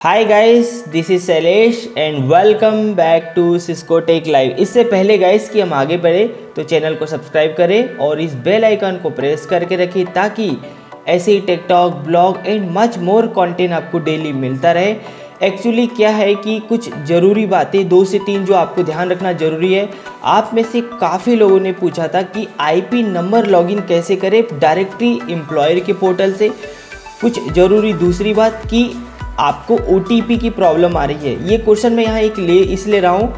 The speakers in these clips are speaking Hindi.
Hi guys, this is Shailesh and welcome back to Cisco tech live. इससे पहले गाइस कि हम आगे बढ़े तो चैनल को सब्सक्राइब करें और इस बेल आइकन को प्रेस करके रखें ताकि ऐसे ही tech talk blog and much more content आपको डेली मिलता रहे। एक्चुअली क्या है कि कुछ ज़रूरी बातें 2 से 3 जो आपको ध्यान रखना ज़रूरी है। आप में से काफ़ी लोगों ने पूछा था कि आईपी नंबर लॉगिन कैसे करें डायरेक्टली एम्प्लॉयर के पोर्टल से। कुछ ज़रूरी दूसरी बात कि आपको OTP की प्रॉब्लम आ रही है। ये क्वेश्चन मैं यहाँ इसलिए रहा हूँ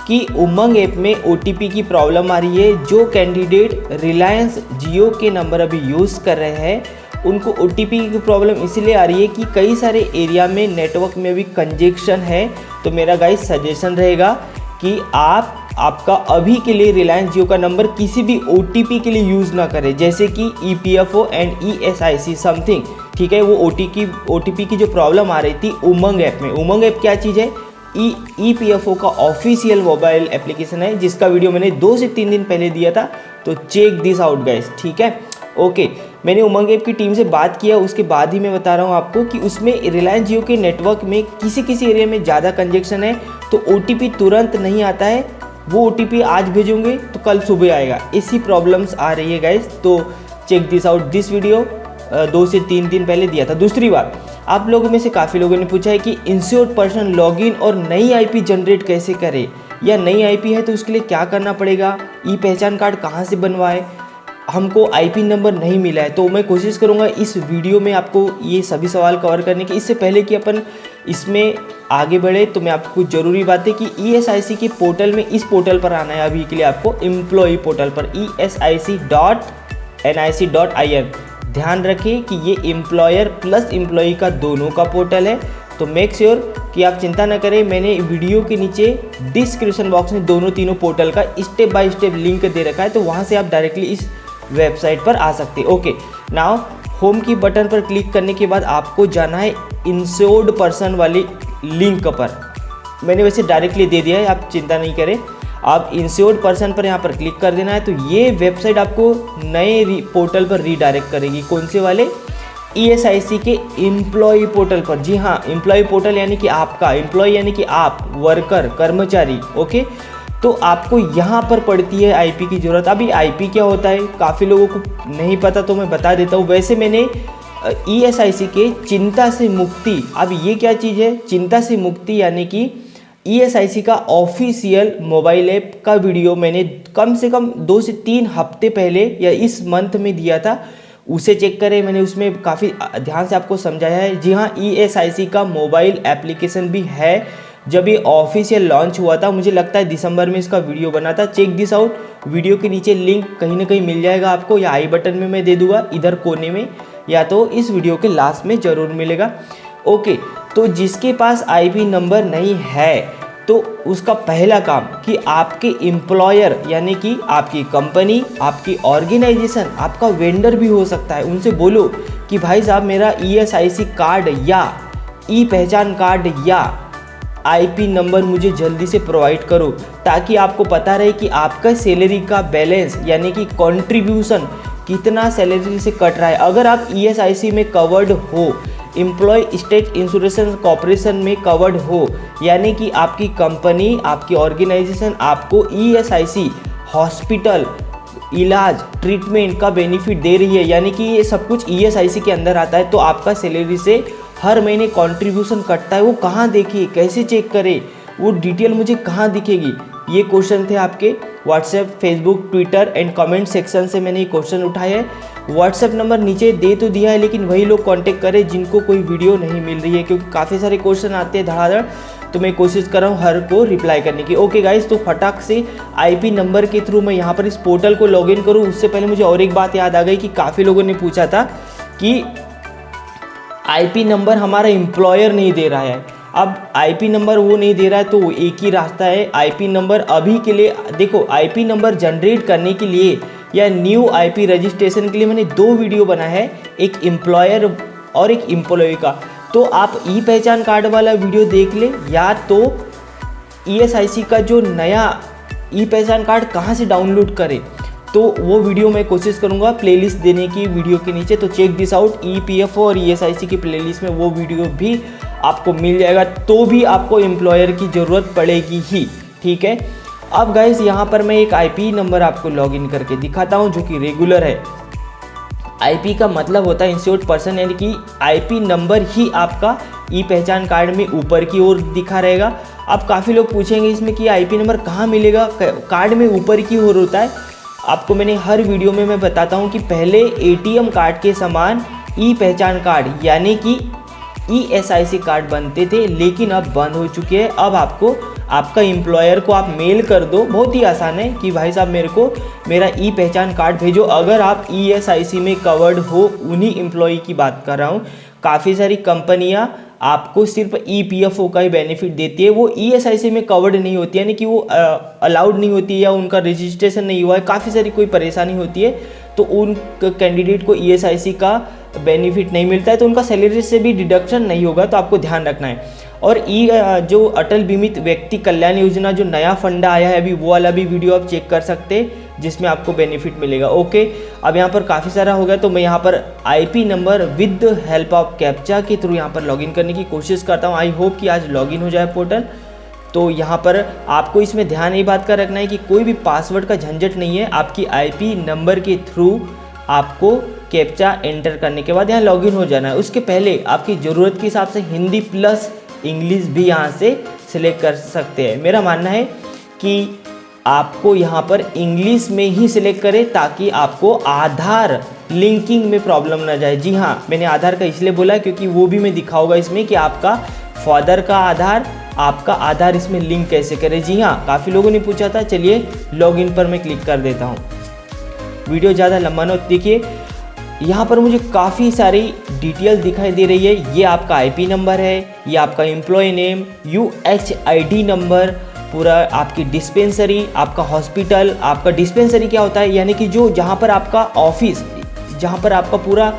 कि उमंग ऐप में OTP की प्रॉब्लम आ रही है। जो कैंडिडेट रिलायंस जियो के नंबर अभी यूज़ कर रहे हैं उनको OTP की प्रॉब्लम इसलिए आ रही है कि कई सारे एरिया में नेटवर्क में भी कंजेक्शन है। तो मेरा गाइस सजेशन रहेगा कि आपका अभी के लिए रिलायंस जियो का नंबर किसी भी OTP के लिए यूज़ ना करें, जैसे कि EPFO एंड ESIC समथिंग। ठीक है, वो OTP की जो प्रॉब्लम आ रही थी उमंग ऐप में। उमंग ऐप क्या चीज़ है? EPFO का ऑफिशियल मोबाइल एप्लीकेशन है जिसका वीडियो मैंने 2 से 3 दिन पहले दिया था, तो चेक दिस आउट गाइस। ठीक है, ओके। मैंने उमंग ऐप की टीम से बात किया, उसके बाद ही मैं बता रहा हूँ आपको कि उसमें रिलायंस जियो के नेटवर्क में किसी एरिया में ज़्यादा कंजेक्शन है तो OTP तुरंत नहीं आता है। वो OTP आज भेजोगे तो कल सुबह आएगा। इसी प्रॉब्लम्स आ रही है गाइस, तो check this out. This video 2 से 3 दिन पहले दिया था। दूसरी बात, आप लोगों में से काफ़ी लोगों ने पूछा है कि इंश्योर्ड पर्सन लॉगिन और नई IP जनरेट कैसे करें, या नई IP है तो उसके लिए क्या करना पड़ेगा, ई पहचान कार्ड कहाँ से बनवाए, हमको IP नंबर नहीं मिला है। तो मैं कोशिश करूँगा इस वीडियो में आपको ये सभी सवाल कवर करने के। इससे पहले कि अपन इसमें आगे बढ़े तो मैं आपको कुछ ज़रूरी बात है कि ESIC के पोर्टल में, इस पोर्टल पर आना है अभी के लिए आपको, एम्प्लॉय पोर्टल पर esic.nic.in। ध्यान रखिए कि ये एम्प्लॉयर प्लस एम्प्लॉई का दोनों का पोर्टल है। तो मेक श्योर कि आप चिंता न करें, मैंने वीडियो के नीचे डिस्क्रिप्शन बॉक्स में तीनों पोर्टल का स्टेप बाय स्टेप लिंक दे रखा है, तो वहाँ से आप डायरेक्टली इस वेबसाइट पर आ सकते हैं। ओके, नाउ होम की बटन पर क्लिक करने के बाद आपको जाना है इंश्योर्ड पर्सन वाली लिंक पर। मैंने वैसे डायरेक्टली दे दिया है, आप चिंता नहीं करें। आप इंश्योर्ड पर्सन पर यहाँ पर क्लिक कर देना है, तो ये वेबसाइट आपको नए पोर्टल पर रीडायरेक्ट करेगी। कौन से वाले? ESIC के एम्प्लॉय पोर्टल पर। जी हाँ, एम्प्लॉय पोर्टल यानी कि आपका, एम्प्लॉय यानी कि आप, वर्कर, कर्मचारी। ओके, तो आपको यहाँ पर पड़ती है IP की ज़रूरत। अभी IP क्या होता है काफ़ी लोगों को नहीं पता, तो मैं बता देता हूँ। वैसे मैंने ESIC के चिंता से मुक्ति, अब ये क्या चीज़ है? चिंता से मुक्ति यानी कि ESIC का ऑफिशियल मोबाइल ऐप का वीडियो मैंने कम से कम 2 से 3 हफ्ते पहले या इस मंथ में दिया था, उसे चेक करें। मैंने उसमें काफ़ी ध्यान से आपको समझाया है। जी हाँ, ESIC का मोबाइल एप्लीकेशन भी है। जब ये ऑफिशियल लॉन्च हुआ था, मुझे लगता है दिसंबर में इसका वीडियो बना था। Check this out. वीडियो के नीचे लिंक कहीं ना कहीं मिल जाएगा आपको, या आई बटन में मैं दे दूंगा इधर कोने में, या तो इस वीडियो के लास्ट में ज़रूर मिलेगा। ओके, तो जिसके पास IP नंबर नहीं है तो उसका पहला काम कि आपके एम्प्लॉयर यानी कि आपकी कंपनी, आपकी ऑर्गेनाइजेशन, आपका वेंडर भी हो सकता है, उनसे बोलो कि भाई साहब मेरा ESIC कार्ड या ई पहचान कार्ड या IP नंबर मुझे जल्दी से प्रोवाइड करो, ताकि आपको पता रहे कि आपका सैलरी का बैलेंस यानी कि कंट्रीब्यूशन कितना सैलरी से कट रहा है। अगर आप ESIC में कवर्ड हो, एम्प्लॉय स्टेट इंश्योरेंस कॉर्पोरेशन में कवर्ड हो, यानी कि आपकी कंपनी, आपकी ऑर्गेनाइजेशन आपको ESIC हॉस्पिटल, इलाज, ट्रीटमेंट का बेनिफिट दे रही है, यानी कि ये सब कुछ ESIC के अंदर आता है, तो आपका सैलरी से हर महीने कंट्रीब्यूशन कटता है। वो कहाँ देखिए, कैसे चेक करें, वो डिटेल मुझे कहाँ दिखेगी? ये क्वेश्चन थे आपके WhatsApp, Facebook, Twitter and comment section से मैंने ये क्वेश्चन उठाए हैं। व्हाट्सएप नंबर नीचे दे तो दिया है, लेकिन वही लोग कांटेक्ट करें जिनको कोई वीडियो नहीं मिल रही है, क्योंकि काफ़ी सारे क्वेश्चन आते हैं धड़ाधड़, तो मैं कोशिश कर रहा हूँ हर को रिप्लाई करने की। ओके गाइस, तो फटाक से IP नंबर के थ्रू मैं यहाँ पर इस पोर्टल को लॉगिन करूँ। उससे पहले मुझे और एक बात याद आ गई कि काफ़ी लोगों ने पूछा था कि IP नंबर हमारा एम्प्लॉयर नहीं दे रहा है। अब IP नंबर वो नहीं दे रहा है तो एक ही रास्ता है। IP नंबर अभी के लिए देखो, IP नंबर जनरेट करने के लिए या न्यू IP रजिस्ट्रेशन के लिए मैंने 2 वीडियो बना है, एक एम्प्लॉयर और एक एम्प्लॉय का। तो आप ई पहचान कार्ड वाला वीडियो देख ले, या तो ESIC का जो नया ई पहचान कार्ड कहाँ से डाउनलोड करें तो वो वीडियो मैं कोशिश करूँगा प्लेलिस्ट देने की वीडियो के नीचे, तो चेक दिस आउट। EPFO और ESIC की प्लेलिस्ट में वो वीडियो भी आपको मिल जाएगा, तो भी आपको एम्प्लॉयर की ज़रूरत पड़ेगी ही, ठीक है। अब गाइस यहाँ पर मैं एक IP नंबर आपको लॉगिन करके दिखाता हूँ जो कि रेगुलर है। IP का मतलब होता है इंश्योर्ड पर्सन, यानी कि IP नंबर ही आपका ई पहचान कार्ड में ऊपर की ओर दिखा रहेगा। अब काफ़ी लोग पूछेंगे इसमें कि IP नंबर कहाँ मिलेगा, कार्ड में ऊपर की ओर होता है। आपको मैंने हर वीडियो में मैं बताता हूँ कि पहले ATM कार्ड के समान ई पहचान कार्ड यानी कि ESIC कार्ड बनते थे, लेकिन अब बंद हो चुके हैं। अब आपको आपका एम्प्लॉयर को आप मेल कर दो, बहुत ही आसान है कि भाई साहब मेरे को मेरा ई पहचान कार्ड भेजो। अगर आप ESIC में कवर्ड हो, उन्हीं एम्प्लॉय की बात कर रहा हूँ। काफ़ी सारी कंपनियाँ आपको सिर्फ EPFO का ही बेनिफिट देती है, वो ESIC में कवर्ड नहीं होती, यानी कि वो अलाउड नहीं होती है या उनका रजिस्ट्रेशन नहीं हुआ है, काफ़ी सारी कोई परेशानी होती है, तो उन कैंडिडेट को ESIC का बेनिफिट नहीं मिलता है, तो उनका सैलरी से भी डिडक्शन नहीं होगा, तो आपको ध्यान रखना है। और जो अटल बीमित व्यक्ति कल्याण योजना जो नया फंडा आया है अभी, वो वाला भी वीडियो आप चेक कर सकते हैं जिसमें आपको बेनिफिट मिलेगा। ओके, अब यहाँ पर काफ़ी सारा हो गया, तो मैं यहाँ पर IP number with help of captcha के थ्रू यहाँ पर लॉगिन करने की कोशिश करता हूँ। आई होप कि आज लॉगिन हो जाए पोर्टल। तो यहाँ पर आपको इसमें ध्यान ये बात का रखना है कि कोई भी पासवर्ड का झंझट नहीं है, आपकी IP नंबर के थ्रू आपको कैप्चा एंटर करने के बाद यहाँ लॉगिन हो जाना है। उसके पहले आपकी ज़रूरत के हिसाब से हिंदी प्लस इंग्लिश भी यहाँ से सिलेक्ट कर सकते हैं। मेरा मानना है कि आपको यहाँ पर इंग्लिश में ही सिलेक्ट करें ताकि आपको आधार लिंकिंग में प्रॉब्लम ना जाए। जी हाँ, मैंने आधार का इसलिए बोला क्योंकि वो भी मैं दिखाऊंगा इसमें कि आपका फादर का आधार, आपका आधार इसमें लिंक कैसे करें। जी हाँ, काफ़ी लोगों ने पूछा था। चलिए लॉगिन पर मैं क्लिक कर देता हूँ, वीडियो ज़्यादा लंबा ना। देखिए यहाँ पर मुझे काफ़ी सारी डिटेल दिखाई दे रही है। ये आपका IP नंबर है, ये आपका एम्प्लॉय नेम, UHID नंबर, पूरा आपकी डिस्पेंसरी, आपका हॉस्पिटल। आपका डिस्पेंसरी क्या होता है, यानी कि जो जहाँ पर आपका ऑफिस, जहाँ पर आपका पूरा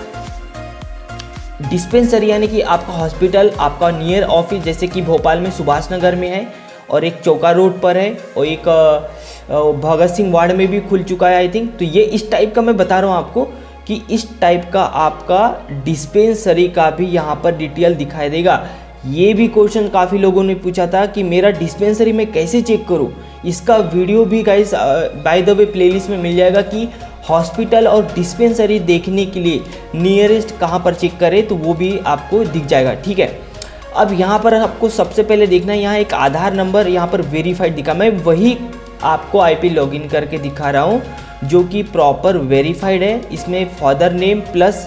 डिस्पेंसरी यानी कि आपका हॉस्पिटल, आपका नियर ऑफिस, जैसे कि भोपाल में सुभाष नगर में है और एक चौका रोड पर है और एक भगत सिंह वार्ड में भी खुल चुका है आई थिंक। तो ये इस टाइप का मैं बता रहा हूँ आपको कि इस टाइप का आपका डिस्पेंसरी का भी यहाँ पर डिटेल दिखाई देगा। ये भी क्वेश्चन काफ़ी लोगों ने पूछा था कि मेरा डिस्पेंसरी में कैसे चेक करूँ। इसका वीडियो भी guys by the way playlist में मिल जाएगा कि हॉस्पिटल और डिस्पेंसरी देखने के लिए नियरेस्ट कहाँ पर चेक करें, तो वो भी आपको दिख जाएगा, ठीक है। अब यहाँ पर आपको सबसे पहले देखना है, यहाँ एक आधार नंबर यहाँ पर वेरीफाइड दिखा, मैं वही आपको IP लॉगिन करके दिखा रहा हूँ जो कि प्रॉपर वेरीफाइड है। इसमें फादर नेम प्लस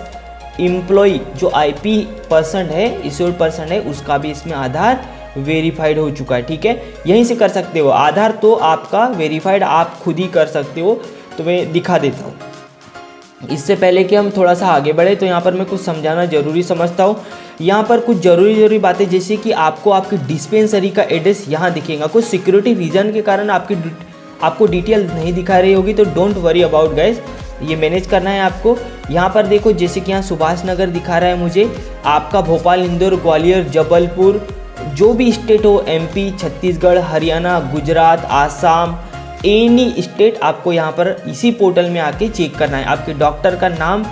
एम्प्लॉय जो IP पर्सन है, इश्योर्ड पर्सन है, उसका भी इसमें आधार वेरीफाइड हो चुका है, ठीक है। यहीं से कर सकते हो, आधार तो आपका वेरीफाइड आप खुद ही कर सकते हो। तो मैं दिखा देता हूँ। इससे पहले कि हम थोड़ा सा आगे बढ़े, तो यहाँ पर मैं कुछ समझाना ज़रूरी समझता हूँ। यहाँ पर कुछ ज़रूरी बातें, जैसे कि आपको आपकी डिस्पेंसरी का एड्रेस यहाँ दिखेगा। कुछ सिक्योरिटी रीज़न के कारण आपको डिटेल नहीं दिखा रही होगी, तो डोंट वरी अबाउट गाइस, ये मैनेज करना है आपको। यहाँ पर देखो, जैसे कि यहाँ सुभाष नगर दिखा रहा है मुझे, आपका भोपाल, इंदौर, ग्वालियर, जबलपुर, जो भी स्टेट हो, MP, Chhattisgarh, Haryana, Gujarat, Assam, any state, आपको यहाँ पर इसी पोर्टल में आके चेक करना है। आपके डॉक्टर का नाम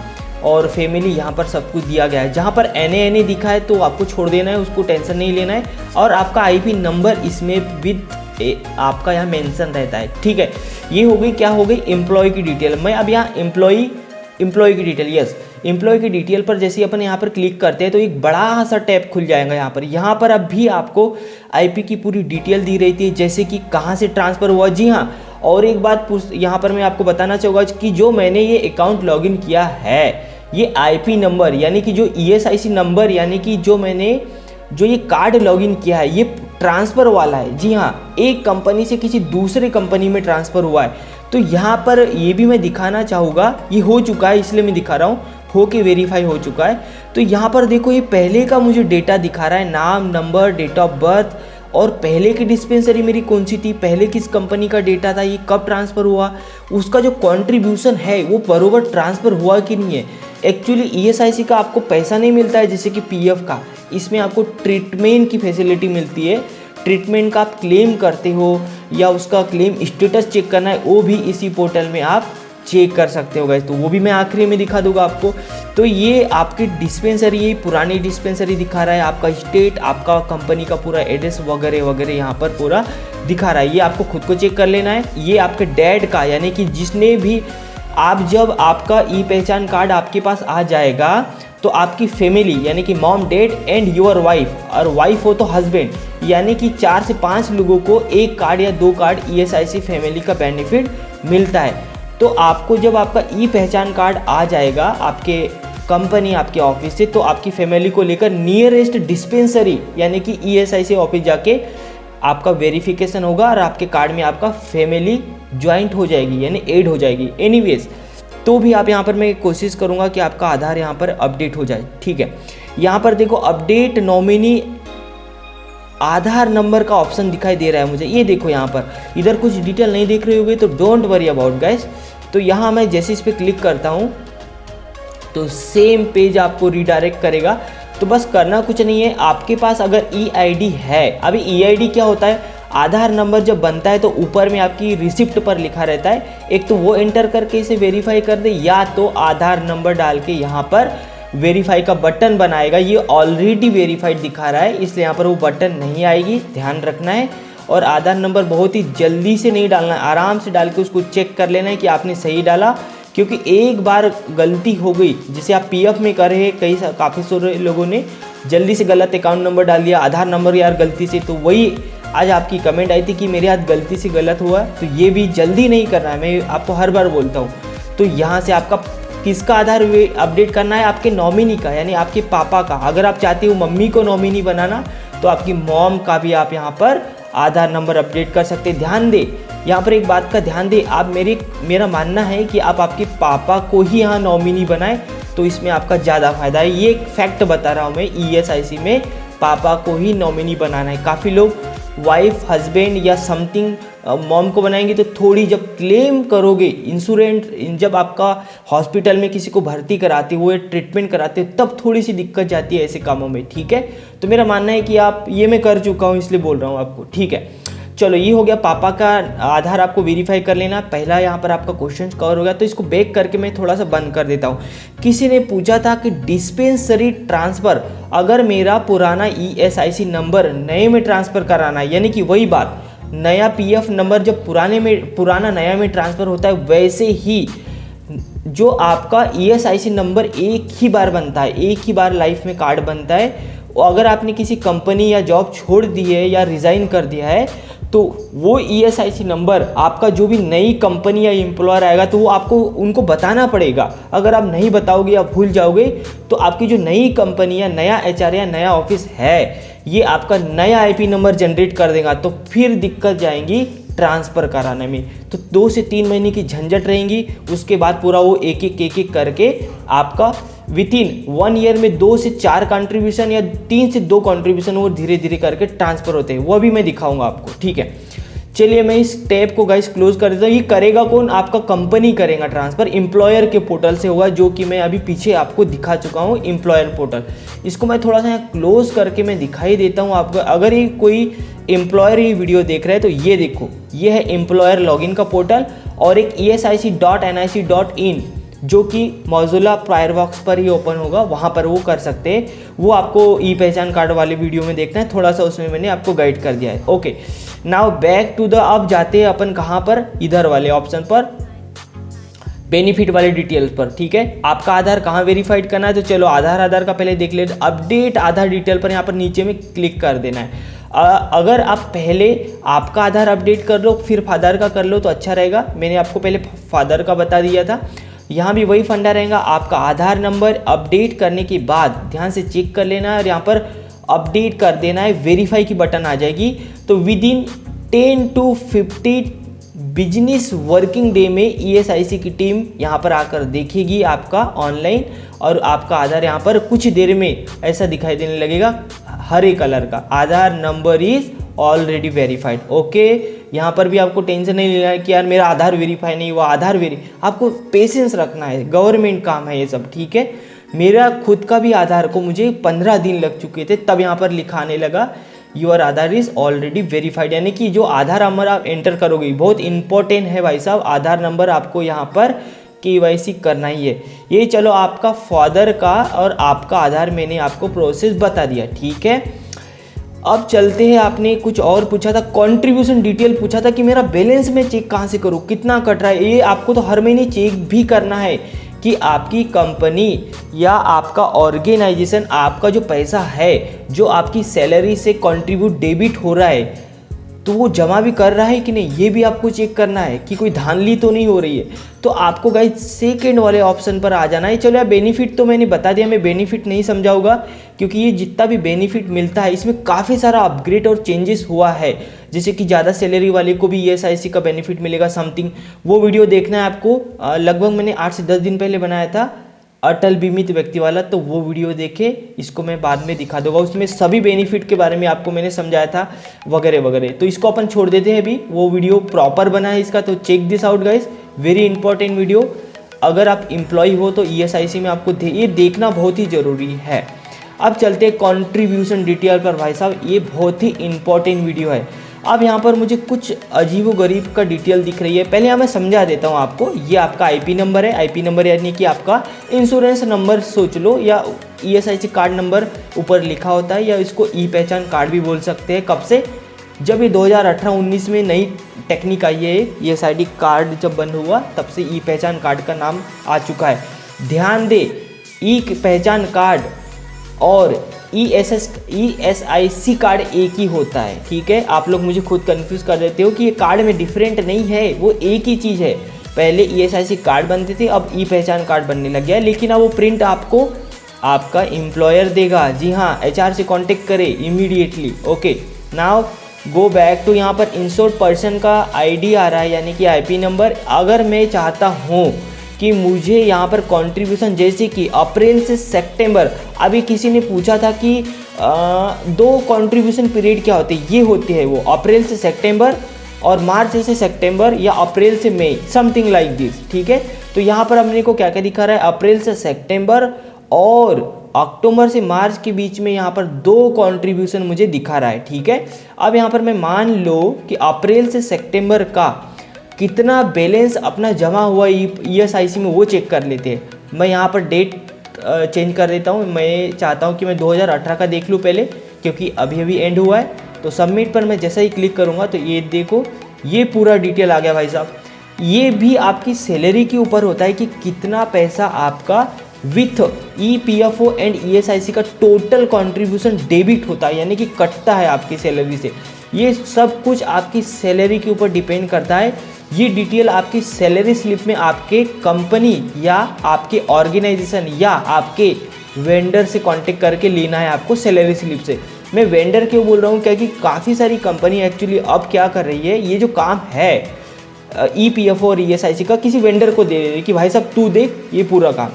और फैमिली यहाँ पर सब कुछ दिया गया है। जहाँ पर NA दिखा है तो आपको छोड़ देना है, उसको टेंशन नहीं लेना है। और आपका IP नंबर इसमें विद आपका यहाँ मेंशन रहता है, ठीक है। ये हो गई, क्या हो गई, एम्प्लॉय की डिटेल। मैं अब यहाँ एम्प्लॉय की डिटेल, यस, एम्प्लॉय की डिटेल पर जैसे अपन यहाँ पर क्लिक करते हैं तो एक बड़ा सा टैब खुल जाएगा यहाँ पर अब भी आपको IP की पूरी डिटेल दी रहती है, जैसे कि कहाँ से ट्रांसफ़र हुआ। जी हाँ, और एक बात यहाँ पर मैं आपको बताना चाहूँगा कि जो मैंने ये अकाउंट लॉगिन किया है, ये IP नंबर यानी कि जो ESIC नंबर, यानी कि जो ये कार्ड लॉगिन किया है, ये ट्रांसफ़र वाला है। जी हाँ, एक कंपनी से किसी दूसरे कंपनी में ट्रांसफ़र हुआ है। तो यहाँ पर ये भी मैं दिखाना चाहूँगा, ये हो चुका है इसलिए मैं दिखा रहा हूँ, हो के वेरीफाई हो चुका है। तो यहाँ पर देखो, ये पहले का मुझे डेटा दिखा रहा है, नाम, नंबर, डेट ऑफ बर्थ, और पहले की डिस्पेंसरी मेरी कौन सी थी, पहले किस कंपनी का डेटा था, ये कब ट्रांसफ़र हुआ, उसका जो कंट्रीब्यूशन है वो बरोबर ट्रांसफ़र हुआ कि नहीं है। एक्चुअली ESIC का आपको पैसा नहीं मिलता है जैसे कि PF का, इसमें आपको ट्रीटमेंट की फैसिलिटी मिलती है। ट्रीटमेंट का आप क्लेम करते हो या उसका क्लेम स्टेटस चेक करना है, वो भी इसी पोर्टल में आप चेक कर सकते हो गाइस, तो वो भी मैं आखिरी में दिखा दूंगा आपको। तो ये आपकी डिस्पेंसरी, ये पुरानी डिस्पेंसरी दिखा रहा है, आपका स्टेट, आपका कंपनी का पूरा एड्रेस वगैरह वगैरह यहाँ पर पूरा दिखा रहा है। ये आपको खुद को चेक कर लेना है। ये आपके डैड का, यानी कि जिसने भी आप जब आपका ई पहचान कार्ड आपके पास आ जाएगा तो आपकी फैमिली यानी कि mom, dad and your wife, और वाइफ हो तो हस्बैंड, यानी कि 4 से 5 लोगों को एक कार्ड या 2 कार्ड ESIC फैमिली का बेनिफिट मिलता है। तो आपको जब आपका ई पहचान कार्ड आ जाएगा आपके कंपनी, आपके ऑफिस से, तो आपकी फैमिली को लेकर नियरेस्ट डिस्पेंसरी यानी कि ESIC ऑफिस जाके आपका वेरिफिकेशन होगा और आपके कार्ड में आपका फैमिली ज्वाइंट हो जाएगी यानी ऐड हो जाएगी। एनीवेज, तो भी आप यहाँ पर मैं कोशिश करूँगा कि आपका आधार यहाँ पर अपडेट हो जाए, ठीक है। यहाँ पर देखो अपडेट नॉमिनी आधार नंबर का ऑप्शन दिखाई दे रहा है मुझे, ये देखो यहाँ पर। इधर कुछ डिटेल नहीं देख रहे होगे तो डोंट वरी अबाउट गाइस। तो यहाँ मैं जैसे इस पर क्लिक करता हूँ तो सेम पेज आपको रिडायरेक्ट करेगा। तो बस करना कुछ नहीं है, आपके पास अगर EID है, अभी EID क्या होता है, आधार नंबर जब बनता है तो ऊपर में आपकी रिसिप्ट पर लिखा रहता है, एक तो वो एंटर करके इसे वेरीफाई कर दे, या तो आधार नंबर डाल के यहाँ पर वेरीफाई का बटन बनाएगा। ये ऑलरेडी वेरीफाइड दिखा रहा है इसलिए यहाँ पर वो बटन नहीं आएगी, ध्यान रखना है। और आधार नंबर बहुत ही जल्दी से नहीं डालना है, आराम से डाल के उसको चेक कर लेना है कि आपने सही डाला, क्योंकि एक बार गलती हो गई, जिसे आप PF में कर रहे हैं, काफ़ी सारे लोगों ने जल्दी से गलत अकाउंट नंबर डाल दिया, आधार नंबर यार गलती से, तो वही आज आपकी कमेंट आई थी कि मेरे हाथ गलती से गलत हुआ। तो ये भी जल्दी नहीं करना है, मैं आपको हर बार बोलता हूँ। तो यहाँ से आपका किसका आधार अपडेट करना है, आपके नॉमिनी का यानी आपके पापा का। अगर आप चाहते हो मम्मी को नॉमिनी बनाना तो आपकी मॉम का भी आप यहाँ पर आधार नंबर अपडेट कर सकते हैं। ध्यान दे, यहाँ पर एक बात का ध्यान दे, आप मेरा मानना है कि आप आपके पापा को ही यहाँ नॉमिनी बनाएं तो इसमें आपका ज़्यादा फायदा है। ये एक फैक्ट बता रहा हूँ मैं, ESIC में पापा को ही नॉमिनी बनाना है। काफ़ी लोग वाइफ, हस्बैंड या समथिंग मॉम को बनाएंगे तो थोड़ी जब क्लेम करोगे इंश्योरेंस, जब आपका हॉस्पिटल में किसी को भर्ती कराते हो, ट्रीटमेंट कराते हो, तब थोड़ी सी दिक्कत जाती है ऐसे कामों में, ठीक है। तो मेरा मानना है कि आप, ये मैं कर चुका हूँ इसलिए बोल रहा हूँ आपको, ठीक है। चलो ये हो गया, पापा का आधार आपको वेरीफाई कर लेना। पहला यहाँ पर आपका क्वेश्चन कवर हो गया। तो इसको बैक करके मैं थोड़ा सा बंद कर देता हूँ। किसी ने पूछा था कि डिस्पेंसरी ट्रांसफ़र, अगर मेरा पुराना ESIC नंबर नए में ट्रांसफ़र कराना है, यानी कि वही बात, नया PF नंबर जब पुराना नया में ट्रांसफ़र होता है, वैसे ही जो आपका ESIC नंबर एक ही बार बनता है, एक ही बार लाइफ में कार्ड बनता है। अगर आपने किसी कंपनी या जॉब छोड़ दी है या रिज़ाइन कर दिया है तो वो ESIC नंबर आपका जो भी नई कंपनी या एम्प्लॉयर आएगा तो वो आपको उनको बताना पड़ेगा। अगर आप नहीं बताओगे या भूल जाओगे तो आपकी जो नई कंपनी या नया HR या नया ऑफिस है ये आपका नया IP नंबर जनरेट कर देगा, तो फिर दिक्कत जाएंगी ट्रांसफ़र कराने में। तो 2 से 3 महीने की झंझट रहेंगी। उसके बाद पूरा वो एक एक करके आपका विथिन 1 ईयर में 2 से 4 कंट्रीब्यूशन या 3 से 2 कंट्रीब्यूशन वो धीरे धीरे करके ट्रांसफ़र होते हैं, वो भी मैं दिखाऊंगा आपको, ठीक है। चलिए मैं इस टैब को गाइस क्लोज कर देता हूँ। ये करेगा कौन, आपका कंपनी करेगा ट्रांसफ़र, एम्प्लॉयर के पोर्टल से होगा, जो कि मैं अभी पीछे आपको दिखा चुका हूँ, एम्प्लॉयर पोर्टल। इसको मैं थोड़ा सा यहाँ क्लोज करके मैं दिखाई देता हूँ आपको। अगर ये कोई एम्प्लॉयर ये वीडियो देख रहे हैं तो ये देखो, ये है एम्प्लॉयर लॉगिन का पोर्टल और एक esic.nic.in जो कि मौजूदा फायरफॉक्स पर ही ओपन होगा, वहाँ पर वो कर सकते हैं। वो आपको ई पहचान कार्ड वाले वीडियो में देखना है, थोड़ा सा उसमें मैंने आपको गाइड कर दिया है। Okay, now back to the, अब जाते हैं अपन कहाँ पर, इधर वाले ऑप्शन पर, बेनिफिट वाले डिटेल्स पर, ठीक है। आपका आधार कहाँ वेरीफाइड करना है, तो चलो आधार का पहले देख लेते। अपडेट आधार डिटेल पर यहाँ पर नीचे में क्लिक कर देना है। अगर आप पहले आपका आधार अपडेट कर लो फिर फादर का कर लो तो अच्छा रहेगा। मैंने आपको पहले फादर का बता दिया था, यहाँ भी वही फंडा रहेगा। आपका आधार नंबर अपडेट करने के बाद ध्यान से चेक कर लेना है और यहाँ पर अपडेट कर देना है, वेरीफाई की बटन आ जाएगी। तो with in 10 to 50 business working day में ESIC की टीम यहाँ पर आकर देखेगी आपका ऑनलाइन, और आपका आधार यहाँ पर कुछ देर में ऐसा दिखाई देने लगेगा हरे कलर का, Aadhaar number is already verified. Okay, यहाँ पर भी आपको टेंशन नहीं लेना है कि यार मेरा आधार वेरीफाई नहीं हुआ, आपको पेशेंस रखना है, गवर्नमेंट काम है ये सब, ठीक है। मेरा खुद का भी आधार को मुझे 15 दिन लग चुके थे, तब यहाँ पर लिखाने लगा your Aadhaar is already verified, यानी कि जो आधार नंबर आप एंटर करोगे बहुत इंपॉर्टेंट है भाई साहब, आधार नंबर आपको यहाँ पर KYC करना ही है। ये चलो आपका फादर का और आपका आधार मैंने आपको प्रोसेस बता दिया, ठीक है। अब चलते हैं, आपने कुछ और पूछा था, कंट्रीब्यूशन डिटेल पूछा था कि मेरा बैलेंस मैं चेक कहाँ से करूँ, कितना कट रहा है। ये आपको तो हर महीने चेक भी करना है कि आपकी कंपनी या आपका ऑर्गेनाइजेशन आपका जो पैसा है जो आपकी सैलरी से कंट्रीब्यूट डेबिट हो रहा है तो वो जमा भी कर रहा है कि नहीं, ये भी आपको चेक करना है कि कोई धांधली तो नहीं हो रही है। तो आपको गाइस सेकेंड वाले ऑप्शन पर आ जाना है। चलो यार बेनिफिट तो मैंने बता दिया, मैं बेनिफिट नहीं समझाऊंगा क्योंकि ये जितना भी बेनिफिट मिलता है इसमें काफ़ी सारा अपग्रेड और चेंजेस हुआ है। जैसे कि ज़्यादा सैलरी वाले को भी ESIC का बेनिफिट मिलेगा समथिंग, वो वीडियो देखना है आपको। लगभग मैंने 8 से 10 दिन पहले बनाया था अटल बीमित व्यक्ति वाला, तो वो वीडियो देखे, इसको मैं बाद में दिखा दूंगा, उसमें सभी बेनिफिट के बारे में आपको मैंने समझाया था वगैरह वगैरह। तो इसको अपन छोड़ देते हैं अभी, वो वीडियो प्रॉपर बना है इसका, तो check this out guys, very important video. अगर आप एम्प्लॉय हो तो ESIC में आपको ये देखना बहुत ही ज़रूरी है। अब चलते हैं कॉन्ट्रीब्यूशन डिटेल पर भाई साहब, ये बहुत ही इंपॉर्टेंट वीडियो है। अब यहाँ पर मुझे कुछ अजीब व गरीब का डिटेल दिख रही है, पहले यहाँ मैं समझा देता हूँ आपको। ये आपका IP नंबर है, IP नंबर यानी कि आपका इंश्योरेंस नंबर सोच लो, या ESIC कार्ड नंबर ऊपर लिखा होता है, या इसको ई पहचान कार्ड भी बोल सकते हैं। कब से, जब ये 2018-19 में नई टेक्निक आई है, ESID कार्ड जब बंद हुआ तब से ई पहचान कार्ड का नाम आ चुका है। ध्यान दे, ई पहचान कार्ड और ESIC कार्ड एक ही होता है, ठीक है। आप लोग मुझे खुद कंफ्यूज कर देते हो कि ये कार्ड में डिफरेंट नहीं है, वो एक ही चीज़ है। पहले ESIC कार्ड बनते थे, अब ई पहचान कार्ड बनने लग गया है, लेकिन अब वो प्रिंट आपको आपका एम्प्लॉयर देगा। जी हाँ, HR से कांटेक्ट करें immediately. Okay, now go back to, यहाँ पर इंश्योर्ड पर्सन का ID आ रहा है यानी कि IP नंबर। अगर मैं चाहता हूँ कि मुझे यहाँ पर कंट्रीब्यूशन, जैसे कि अप्रैल से सितंबर, अभी किसी ने पूछा था कि 2 कंट्रीब्यूशन पीरियड क्या होते हैं, ये होते हैं वो अप्रैल से सितंबर और मार्च से सितंबर या अप्रैल से मई, समथिंग लाइक दिस, ठीक है। तो यहाँ पर अपने को क्या क्या दिखा रहा है, अप्रैल से सितंबर और अक्टूबर से मार्च के बीच में यहाँ पर 2 कंट्रीब्यूशन मुझे दिखा रहा है, ठीक है। अब यहाँ पर मैं मान लो कि अप्रैल से सितंबर का कितना बैलेंस अपना जमा हुआ ESIC में, वो चेक कर लेते हैं। मैं यहाँ पर डेट चेंज कर देता हूँ, मैं चाहता हूँ कि मैं 2018 का देख लूँ पहले, क्योंकि अभी अभी एंड हुआ है। तो सबमिट पर मैं जैसा ही क्लिक करूँगा तो ये देखो, ये पूरा डिटेल आ गया भाई साहब। ये भी आपकी सैलरी के ऊपर होता है कि कितना पैसा आपका विथ EPFO एंड ESIC का टोटल कंट्रीब्यूशन डेबिट होता है, यानी कि कटता है आपकी सैलरी से। ये सब कुछ आपकी सैलरी के ऊपर डिपेंड करता है। ये डिटेल आपकी सैलरी स्लिप में आपके कंपनी या आपके ऑर्गेनाइजेशन या आपके वेंडर से कांटेक्ट करके लेना है आपको सैलरी स्लिप से। मैं वेंडर क्यों बोल रहा हूँ, क्योंकि काफ़ी सारी कंपनी एक्चुअली अब क्या कर रही है, ये जो काम है EPFO और ESIC का किसी वेंडर को दे रही है कि भाई साहब तू देख ये पूरा काम,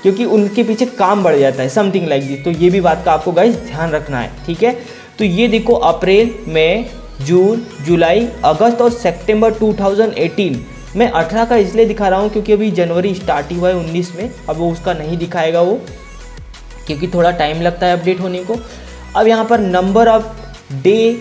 क्योंकि उनके पीछे काम बढ़ जाता है, समथिंग लाइक दिस। तो ये भी बात का आपको गाइस ध्यान रखना है, ठीक है। तो ये देखो, अप्रैल, मई, जून, जुलाई, अगस्त और सितंबर 2018, मैं 18 का इसलिए दिखा रहा हूँ क्योंकि अभी जनवरी स्टार्ट ही हुआ है 19 में, अब वो उसका नहीं दिखाएगा वो, क्योंकि थोड़ा टाइम लगता है अपडेट होने को। अब यहाँ पर नंबर ऑफ डे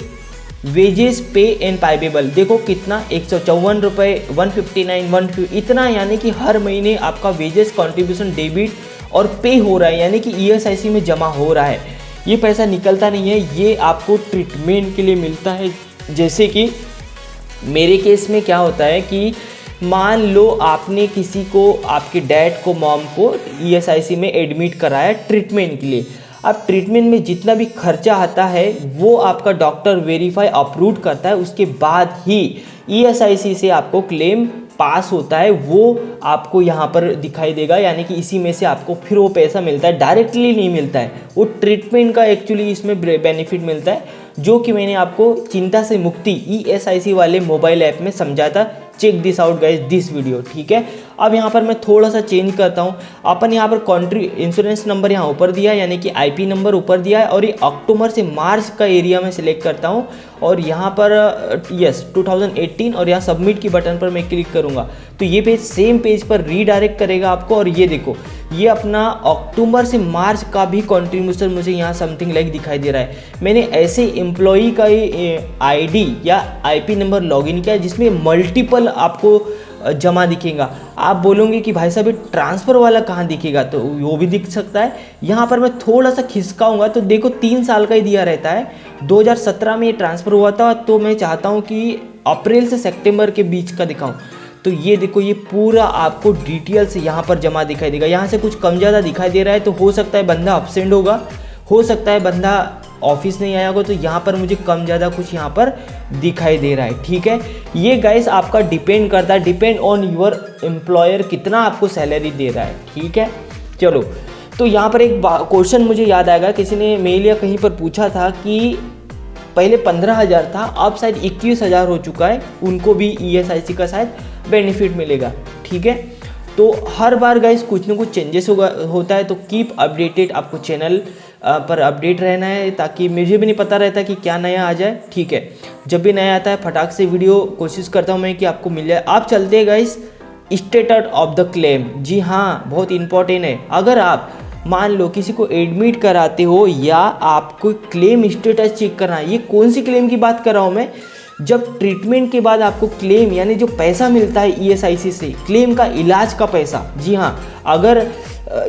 वेजेस पे एंड पाइबेबल देखो कितना, 154 रुपये, 159, 150 इतना, यानी कि हर महीने आपका वेजेस कंट्रीब्यूशन डेबिट और पे हो रहा है, यानी कि ESIC में जमा हो रहा है। ये पैसा निकलता नहीं है, ये आपको ट्रीटमेंट के लिए मिलता है। जैसे कि मेरे केस में क्या होता है कि मान लो आपने किसी को, आपके डैड को, मॉम को ESIC में एडमिट कराया ट्रीटमेंट के लिए। अब ट्रीटमेंट में जितना भी खर्चा आता है वो आपका डॉक्टर वेरीफाई अप्रूव करता है, उसके बाद ही ESIC से आपको क्लेम पास होता है, वो आपको यहाँ पर दिखाई देगा, यानी कि इसी में से आपको फिर वो पैसा मिलता है, डायरेक्टली नहीं मिलता है, वो ट्रीटमेंट का एक्चुअली इसमें बेनिफिट मिलता है, जो कि मैंने आपको चिंता से मुक्ति ESIC वाले मोबाइल ऐप में समझा था। Check this out guys, this video, ठीक है। अब यहाँ पर मैं थोड़ा सा चेंज करता हूँ। अपन यहाँ पर कंट्री इंश्योरेंस नंबर यहाँ ऊपर दिया है, यानी कि आईपी नंबर ऊपर दिया है, और ये अक्टूबर से मार्च का एरिया में सिलेक्ट करता हूँ और यहाँ पर यस 2018 और यहाँ सबमिट की बटन पर मैं क्लिक करूँगा तो ये पेज सेम पेज पर रीडायरेक्ट करेगा आपको। और ये देखो, ये अपना अक्टूबर से मार्च का भी कंट्रीब्यूशन मुझे यहाँ समथिंग लाइक दिखाई दे रहा है। मैंने ऐसे एम्प्लॉई का आईडी या आईपी नंबर लॉगिन किया जिसमें मल्टीपल आपको जमा दिखेगा। आप बोलोगे कि भाई साहब ये ट्रांसफ़र वाला कहाँ दिखेगा, तो वो भी दिख सकता है। यहाँ पर मैं थोड़ा सा खिसकाऊंगा तो देखो 3 साल का ही दिया रहता है। 2017 में ये ट्रांसफ़र हुआ था, तो मैं चाहता हूँ कि अप्रैल से सितंबर के बीच का दिखाऊँ। तो ये देखो, ये पूरा आपको डिटेल्स यहाँ पर जमा दिखाई देगा। यहाँ से कुछ कम ज़्यादा दिखाई दे रहा है तो हो सकता है बंदा अब्सेंट होगा, हो सकता है बंदा ऑफिस नहीं आया होगा, तो यहाँ पर मुझे कम ज़्यादा कुछ यहाँ पर दिखाई दे रहा है। ठीक है, ये गाइस आपका डिपेंड करता है, डिपेंड ऑन योर एम्प्लॉयर कितना आपको सैलरी दे रहा है। ठीक है, चलो, तो यहाँ पर एक क्वेश्चन मुझे याद आएगा, किसी ने मेल या कहीं पर पूछा था कि पहले 15,000 था, अब शायद 21,000 हो चुका है, उनको भी ESIC का शायद बेनिफिट मिलेगा। ठीक है, तो हर बार गाइस कुछ ना कुछ चेंजेस होता है, तो कीप अपडेटेड, आपको चैनल पर अपडेट रहना है, ताकि मुझे भी नहीं पता रहता कि क्या नया आ जाए। ठीक है, जब भी नया आता है फटाक से वीडियो कोशिश करता हूँ मैं कि आपको मिल जाए। आप चलते हैं guys status of the claim. जी हाँ, बहुत इंपॉर्टेंट है। अगर आप मान लो किसी को एडमिट कराते हो या आपको क्लेम स्टेटस चेक करना है, ये कौन सी क्लेम की बात कर रहा हूँ मैं, जब ट्रीटमेंट के बाद आपको क्लेम यानी जो पैसा मिलता है ESIC से, क्लेम का इलाज का पैसा। जी हाँ, अगर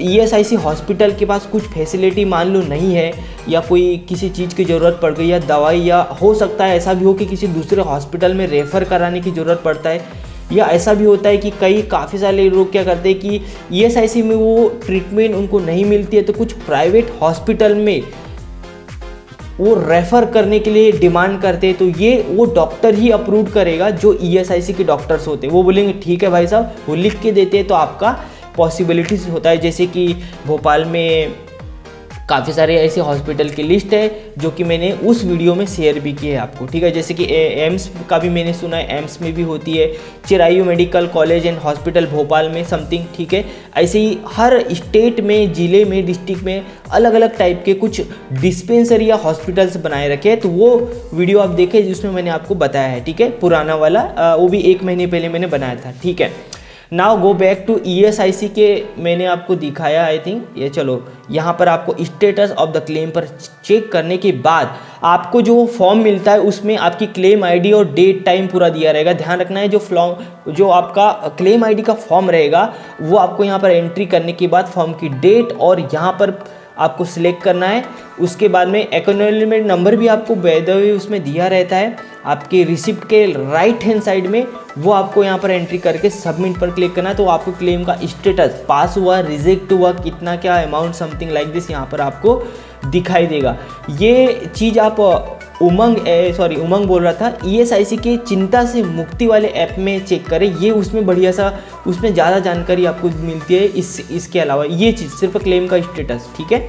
ESIC हॉस्पिटल के पास कुछ फैसिलिटी मान लो नहीं है, या कोई किसी चीज़ की ज़रूरत पड़ गई, या दवाई, या हो सकता है ऐसा भी हो कि किसी दूसरे हॉस्पिटल में रेफ़र कराने की ज़रूरत पड़ता है, या ऐसा भी होता है कि काफ़ी सारे लोग क्या करते हैं कि ESIC में वो ट्रीटमेंट उनको नहीं मिलती है, तो कुछ प्राइवेट हॉस्पिटल में वो रेफ़र करने के लिए डिमांड करते हैं, तो ये वो डॉक्टर ही अप्रूव करेगा जो ESIC के डॉक्टर्स होते हैं। वो बोलेंगे ठीक है भाई साहब, वो लिख के देते हैं, तो आपका पॉसिबिलिटीज़ होता है। जैसे कि भोपाल में काफ़ी सारे ऐसे हॉस्पिटल की लिस्ट है जो कि मैंने उस वीडियो में शेयर भी की है आपको। ठीक है, जैसे कि एम्स का भी मैंने सुना है, एम्स में भी होती है, Chirayu medical college and hospital Bhopal में समथिंग। ठीक है, ऐसे ही हर स्टेट में, ज़िले में, डिस्ट्रिक्ट में अलग अलग टाइप के कुछ डिस्पेंसरी या हॉस्पिटल्स बनाए रखे हैं, तो वो वीडियो आप देखें जिसमें मैंने आपको बताया है। ठीक है, पुराना वाला, वो भी 1 महीने पहले मैंने बनाया था। ठीक है, now go back to ESIC के मैंने आपको दिखाया, आई थिंक ये, चलो यहाँ पर आपको स्टेटस ऑफ द क्लेम पर चेक करने के बाद आपको जो फॉर्म मिलता है उसमें आपकी क्लेम आईडी और डेट टाइम पूरा दिया रहेगा। ध्यान रखना है, जो आपका क्लेम आईडी का फॉर्म रहेगा वो आपको यहाँ पर एंट्री करने के बाद फॉर्म की डेट और यहाँ पर आपको सिलेक्ट करना है। उसके बाद में एक्नॉलेजमेंट नंबर भी आपको वैध उसमें दिया रहता है आपके रिसिप्ट के राइट हैंड साइड में, वो आपको यहाँ पर एंट्री करके सबमिट पर क्लिक करना है, तो आपको क्लेम का स्टेटस पास हुआ, रिजेक्ट हुआ, कितना क्या अमाउंट समथिंग लाइक दिस यहाँ पर आपको दिखाई देगा। ये चीज़ आप उमंग बोल रहा था, ESIC के चिंता से मुक्ति वाले ऐप में चेक करें, ये उसमें बढ़िया सा, उसमें ज़्यादा जानकारी आपको मिलती है। इसके अलावा ये चीज़ सिर्फ क्लेम का स्टेटस, ठीक है,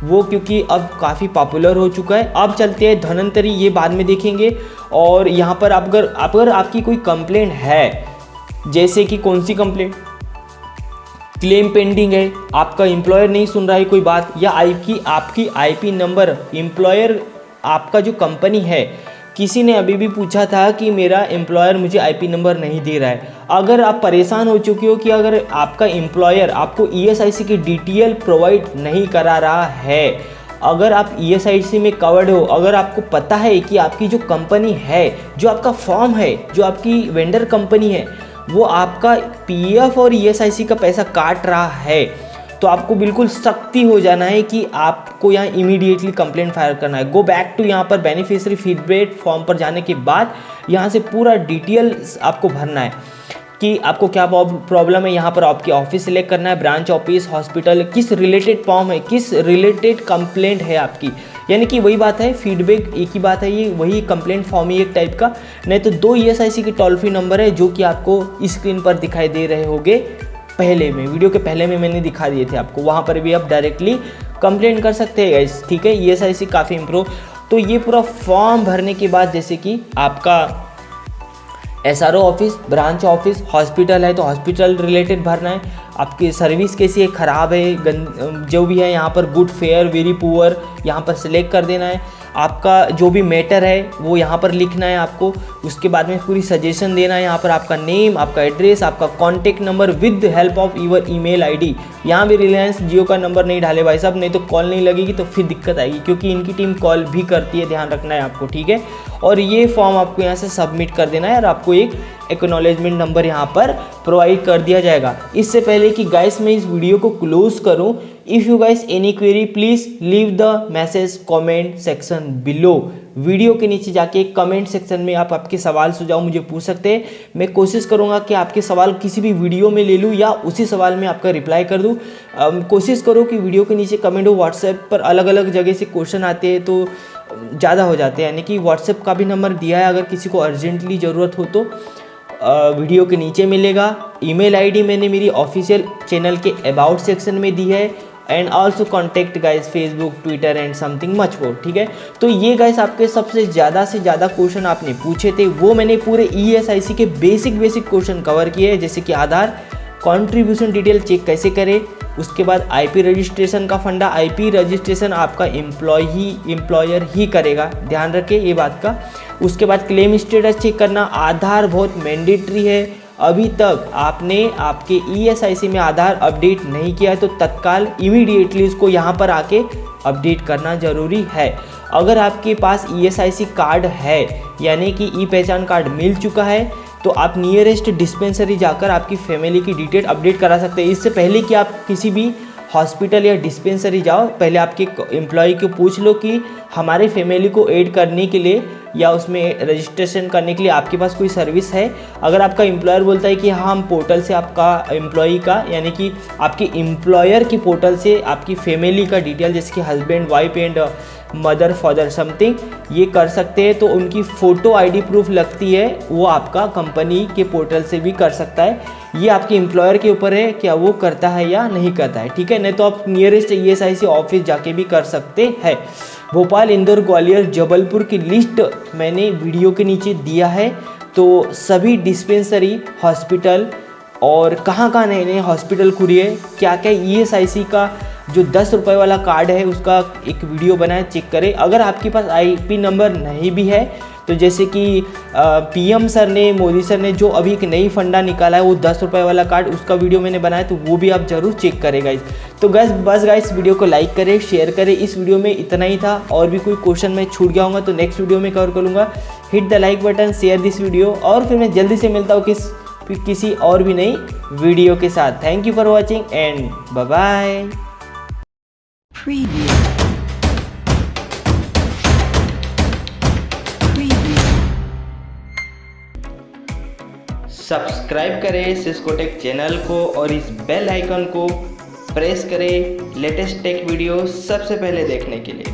वो क्योंकि अब काफ़ी पॉपुलर हो चुका है। अब चलते हैं धनंतरी, ये बाद में देखेंगे। और यहाँ पर अगर आपकी कोई कंप्लेंट है, जैसे कि कौन सी कंप्लेंट, क्लेम पेंडिंग है, आपका एम्प्लॉयर नहीं सुन रहा है कोई बात, या आपकी IP नंबर, एम्प्लॉयर आपका जो कंपनी है, किसी ने अभी भी पूछा था कि मेरा एम्प्लॉयर मुझे IP नंबर नहीं दे रहा है। अगर आप परेशान हो चुके हो कि अगर आपका एम्प्लॉयर आपको ESIC की डिटेल प्रोवाइड नहीं करा रहा है, अगर आप ESIC में कवर्ड हो, अगर आपको पता है कि आपकी जो कंपनी है, जो आपका फॉर्म है, जो आपकी वेंडर कंपनी है, वो आपका PF और ESIC का पैसा काट रहा है, तो आपको बिल्कुल सख्ती हो जाना है कि आपको यहाँ इमीडिएटली कंप्लेंट फाइल करना है। गो बैक टू यहाँ पर बेनिफिशियरी फीडबैक फॉर्म पर जाने के बाद यहाँ से पूरा डिटेल्स आपको भरना है कि आपको क्या प्रॉब्लम है। यहाँ पर आपकी ऑफिस सिलेक्ट करना है, ब्रांच ऑफिस, हॉस्पिटल, किस रिलेटेड फॉर्म है, किस रिलेटेड कंप्लेंट है आपकी, यानी कि वही बात है, फीडबैक एक ही बात है, ये वही कंप्लेंट फॉर्म ही एक टाइप का। नहीं तो 2 ESIC के टोल फ्री नंबर है जो कि आपको स्क्रीन पर दिखाई दे रहे होंगे, पहले में वीडियो के पहले में मैंने दिखा दिए थे आपको, वहाँ पर भी आप डायरेक्टली कंप्लेंट कर सकते हैं गाइस। ठीक है, ESIC काफ़ी इम्प्रूव। तो ये पूरा फॉर्म भरने के बाद जैसे कि आपका SRO office, branch office, hospital है तो हॉस्पिटल रिलेटेड भरना है, आपकी सर्विस कैसी है, ख़राब है, जो भी है यहाँ पर गुड, फेयर, वेरी पुअर यहाँ पर सिलेक्ट कर देना है। आपका जो भी मैटर है वो यहाँ पर लिखना है आपको। उसके बाद में पूरी सजेशन देना है यहाँ पर, आपका नेम, आपका एड्रेस, आपका contact number with help of your email ID. यहाँ भी रिलायंस जियो का नंबर नहीं डाले भाई साहब, नहीं तो कॉल नहीं लगेगी तो फिर दिक्कत आएगी, क्योंकि इनकी टीम कॉल भी करती है, ध्यान रखना है आपको, ठीक है। और ये फॉर्म आपको यहाँ से सबमिट कर देना है और आपको एक एक्नॉलेजमेंट नंबर यहाँ पर प्रोवाइड कर दिया जाएगा। इससे पहले कि गाइस मैं इस वीडियो को क्लोज करूँ, if you guys any query please leave the message comment section below. Video के नीचे जाके कमेंट सेक्शन में आप आपके सवाल सुझाव मुझे पूछ सकते हैं। मैं कोशिश करूंगा कि आपके सवाल किसी भी वीडियो में ले लूँ या उसी सवाल में आपका रिप्लाई कर दूँ। कोशिश करो कि वीडियो के नीचे कमेंट हो। व्हाट्सएप पर अलग अलग जगह से क्वेश्चन आते हैं तो ज़्यादा हो जाते हैं, यानी कि व्हाट्सएप का भी नंबर दिया है, अगर किसी को अर्जेंटली ज़रूरत हो तो वीडियो के नीचे मिलेगा। ईमेल आईडी मैंने मेरी ऑफिशियल चैनल के अबाउट सेक्शन में दी है। And also contact guys Facebook, Twitter and something much more, ठीक है। तो ये गाइज आपके सबसे ज़्यादा से ज़्यादा क्वेश्चन आपने पूछे थे, वो मैंने पूरे ESIC के बेसिक क्वेश्चन कवर किए हैं, जैसे कि आधार कंट्रीब्यूशन डिटेल चेक कैसे करें, उसके बाद IP रजिस्ट्रेशन का फंडा, IP रजिस्ट्रेशन आपका एम्प्लॉयर ही करेगा, ध्यान रखें ये बात का। उसके बाद क्लेम स्टेटस चेक करना, आधार बहुत मैंडेटरी है। अभी तक आपने आपके ESIC में आधार अपडेट नहीं किया है तो तत्काल इमीडिएटली उसको यहाँ पर आके अपडेट करना ज़रूरी है। अगर आपके पास ESIC कार्ड है, यानी कि ई पहचान कार्ड मिल चुका है, तो आप नियरेस्ट डिस्पेंसरी जाकर आपकी फैमिली की डिटेल अपडेट करा सकते हैं। इससे पहले कि आप किसी भी हॉस्पिटल या डिस्पेंसरी जाओ, पहले आपके एम्प्लॉय को पूछ लो कि हमारे फैमिली को ऐड करने के लिए या उसमें रजिस्ट्रेशन करने के लिए आपके पास कोई सर्विस है। अगर आपका एम्प्लॉयर बोलता है कि हाँ, हम पोर्टल से आपका एम्प्लॉई का, यानी कि आपके एम्प्लॉयर की पोर्टल से आपकी फैमिली का डिटेल, जैसे कि husband, wife and mother, father something, ये कर सकते हैं, तो उनकी फ़ोटो ID प्रूफ लगती है, वो आपका कंपनी के पोर्टल से भी कर सकता है। ये आपके एम्प्लॉयर के ऊपर है क्या वो करता है या नहीं करता है, ठीक है। नहीं तो आप नियरेस्ट ESIC ऑफिस जाके भी कर सकते हैं। भोपाल, इंदौर, ग्वालियर, जबलपुर की लिस्ट मैंने वीडियो के नीचे दिया है, तो सभी डिस्पेंसरी, हॉस्पिटल और कहाँ कहाँ नए नए हॉस्पिटल खुली है, क्या क्या ESIC का जो 10 रुपये वाला कार्ड है उसका एक वीडियो बनाए, चेक करें। अगर आपके पास IP नंबर नहीं भी है, तो जैसे कि PM सर ने, मोदी सर ने जो अभी एक नई फंडा निकाला है वो 10 रुपये वाला कार्ड, उसका वीडियो मैंने बनाया, तो वो भी आप जरूर चेक करें गाइस। तो बस गाइस वीडियो को लाइक करें, शेयर करें। इस वीडियो में इतना ही था, और भी कोई क्वेश्चन मैं छूट गया होगा तो नेक्स्ट वीडियो में कवर करूँगा। Hit the like button, share this video, और फिर मैं जल्दी से मिलता हूँ किसी और भी नई वीडियो के साथ। Thank you for watching and bye bye. Subscribe करें सिस्कोटेक चैनल को और इस बेल आइकन को प्रेस करें लेटेस्ट टेक वीडियो सबसे पहले देखने के लिए।